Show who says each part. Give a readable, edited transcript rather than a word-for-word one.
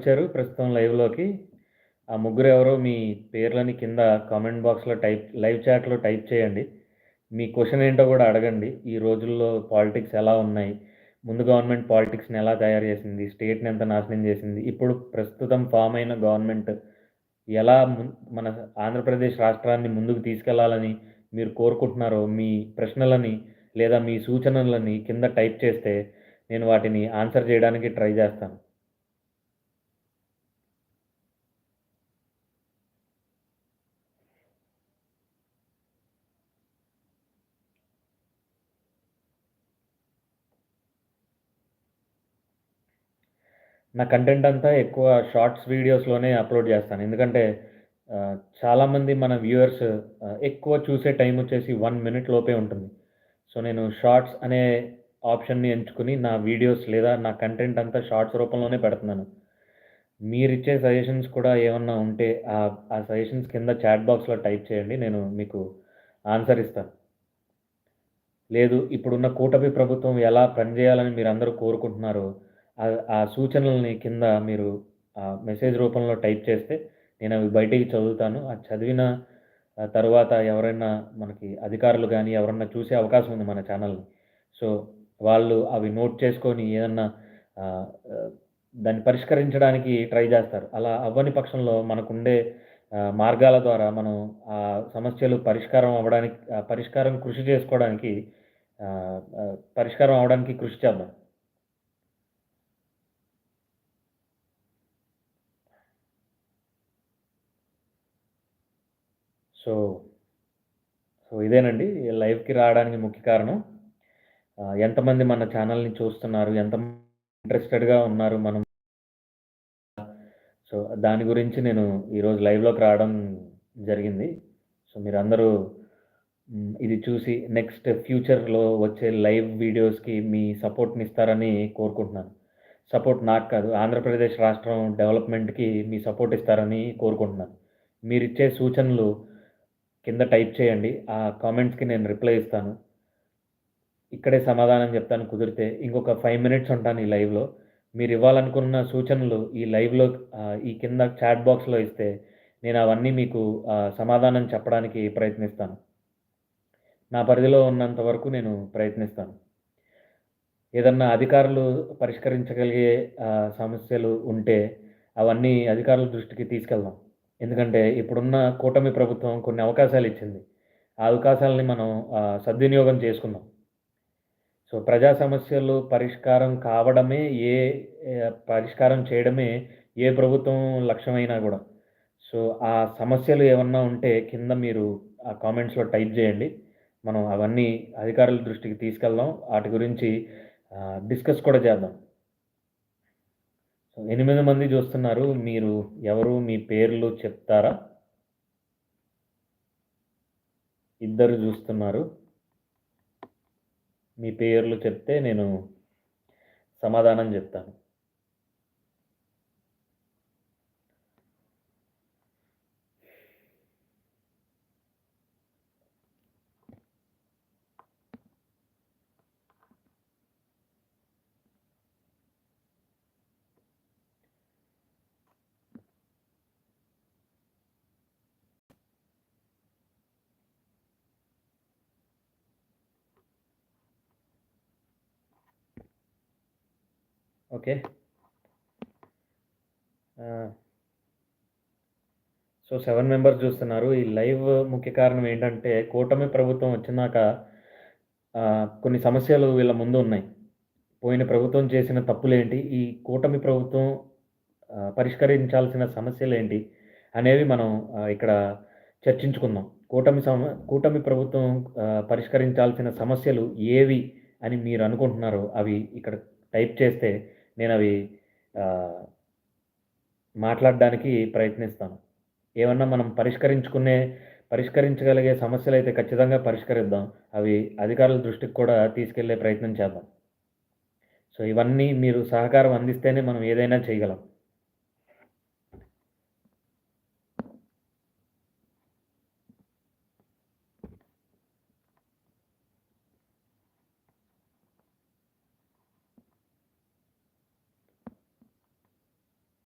Speaker 1: వచ్చారు ప్రస్తుతం లైవ్‌లోకి. ఆ ముగ్గురెవరో మీ పేర్లని కింద కామెంట్ బాక్స్‌లో లైవ్ చాట్‌లో టైప్ చేయండి. మీ క్వెషన్ ఏంటో గూడా అడగండి. ఈ రోజుల్లో పాలిటిక్స్ ఎలా ఉన్నాయి? ముందు గవర్నమెంట్ పాలిటిక్స్‌ని ఎలా తయారు చేసింది? స్టేట్‌ని ఎంత నాశనం చేసింది? ఇప్పుడు ప్రస్తుతం ఫార్మ్ అయిన గవర్నమెంట్ ఎలా మన ఆంధ్రప్రదేశ్ రాష్ట్రాన్ని ముందుకు తీసుకెళ్లాలని మీరు కోరుకుంటున్నారో, మీ ప్రశ్నలని లేదా మీ సూచనలని కింద టైప్ చేస్తే నేను వాటిని ఆన్సర్ చేయడానికి ట్రై చేస్తాను. నా కంటెంట్ అంతా ఎక్కువ షార్ట్స్ వీడియోస్‌లోనే అప్‌లోడ్ చేస్తాను. ఎందుకంటే చాలామంది మన వ్యూవర్స్ ఎక్కువ చూసే టైం వచ్చేసి 1 మినిట్ లోపే ఉంటుంది. సో, నేను షార్ట్స్ అనే ఆప్షన్‌ని ఎంచుకొని నా వీడియోస్ లేదా నా కంటెంట్ అంతా షార్ట్స్ రూపంలోనే పెడుతున్నాను. మీరిచ్చే సజెషన్స్ కూడా ఏమన్నా ఉంటే ఆ సజెషన్స్ కింద చాట్ బాక్స్‌లో టైప్ చేయండి. నేను మీకు ఆన్సర్ ఇస్తాను. లేదు. ఇప్పుడున్న కూటమి ప్రభుత్వం ఎలా పనిజేయాలని మీరందరూ కోరుకుంటున్నారో, ఆ సూచనలని కింద మీరు మెసేజ్ రూపంలో టైప్ చేస్తే, నేనవి బయటికి చదువుతాను. అది చదివిన తరువాత ఎవరైనా మనకి అధికారులు గాని, ఎవరన్నా చూసే అవకాశం ఉంది మన ఛానల్‌ని. సో, వాళ్ళు అవి నోట్ చేసుకొని ఏదన్నా ఆహ్, ఆహ్, దాన్ని పరిష్కరించడానికి ట్రై జేస్తారు. అలా అవ్వని పక్షంలో మనకుండే మార్గాల ద్వారా మనం సమస్యలు పరిష్కారం కృషి చేసుకోవడానికి పరిష్కారం అవ్వడానికి కృషి చేద్దాం. సో, సో ఇదేనండి లైవ్‌కి రావడానికి ముఖ్య కారణం. ఎంతమంది మన ఛానల్‌ని చూస్తున్నారు? ఇంట్రెస్టెడ్‌గా ఉన్నారు మనం సో, దాని గురించి నేను ఈరోజు లైవ్‌లోకి రావడం జరిగింది. సో, మీరందరూ ఇది చూసి నెక్స్ట్ ఫ్యూచర్‌లో వచ్చే లైవ్ వీడియోస్‌కి మీ సపోర్ట్‌నిస్తారని కోరుకుంటున్నాను. సపోర్ట్ నాకు కాదు, ఆంధ్రప్రదేశ్ రాష్ట్రం డెవలప్‌మెంట్‌కి మీ సపోర్ట్ ఇస్తారని కోరుకుంటున్నాను. మీరిచ్చే సూచనలు కింద టైప్ చేయండి. ఆ కామెంట్స్‌కి నేను రిప్లై ఇస్తాను. ఇక్కడే సమాధానం చెప్తాను కుదిరితే. ఇంకొక 5 మినిట్స్ ఉంటాను ఈ లైవ్‌లో. మీరివ్వాలనుకున్న సూచనలు ఈ లైవ్‌లో ఈ కింద చాట్ బాక్స్‌లో ఇస్తే నేనవన్నీ మీకు సమాధానం చెప్పడానికి ప్రయత్నిస్తాను. నా పరిధిలో ఉన్నంత వరకు నేను ప్రయత్నిస్తాను. ఏదన్నా అధికారులు పరిష్కరించగలిగే సమస్యలు ఉంటే అవన్నీ అధికారుల దృష్టికి తీసుకెళ్దాం. ఎందుకంటే ఇప్పుడున్న కూటమి ప్రభుత్వం కొన్ని అవకాశాలిచ్చింది. ఆ అవకాశాలని మనం సద్వినియోగం చేసుకుందాం. సో, ప్రజా సమస్యలు పరిష్కారం కావడమే పరిష్కారం చేయడమే ఏ ప్రభుత్వం లక్ష్యమైనా గూడా. సో, ఆ సమస్యలు ఏమన్నా ఉంటే కింద మీరు ఆ కామెంట్స్‌లో టైప్ జేయండి. మనం అవన్నీ అధికారుల దృష్టికి తీసుకెళ్దాం. ఆటి గురించి డిస్కస్ కూడా చేద్దాం. సో, 8 మంది చూస్తున్నారు. మీరు ఎవరు? మీ పేర్లు చెప్తారా? ఇద్దరు జూస్తున్నారు. మీ పేర్లు చెప్తే నేను సమాధానం జెప్తాను. ఓకే. ఆ! సో, 7 మెంబర్స్ జూస్తున్నారు. ఈ లైవ్ ముఖ్య కారణం ఏంటంటే, కూటమి ప్రభుత్వం వచ్చినాక కొన్ని సమస్యలు వీళ్ళ ముందు ఉన్నాయి. పోయిన ప్రభుత్వం చేసిన తప్పులేంటి? ఈ కూటమి ప్రభుత్వం పరిష్కరించాల్సిన సమస్యలేంటి? అనేవి మనం ఇక్కడ చర్చించుకుందాం. కూటమి ప్రభుత్వం పరిష్కరించాల్సిన సమస్యలు ఏవి అని మీరనుకుంటున్నారో అవి ఇక్కడ టైప్ చేస్తే నేనవి ఆహ్, మాట్లాడడానికి ప్రయత్నిస్తాను. ఏమన్నా మనం పరిష్కరించగలిగే సమస్యలైతే ఖచ్చితంగా పరిష్కరిద్దాం. అవి అధికారుల దృష్టికి కూడా తీసుకెళ్ళే ప్రయత్నం చేద్దాం. సో, ఇవన్నీ మీరు సహకారం అందిస్తేనే మనం ఏదైనా చేయగలం.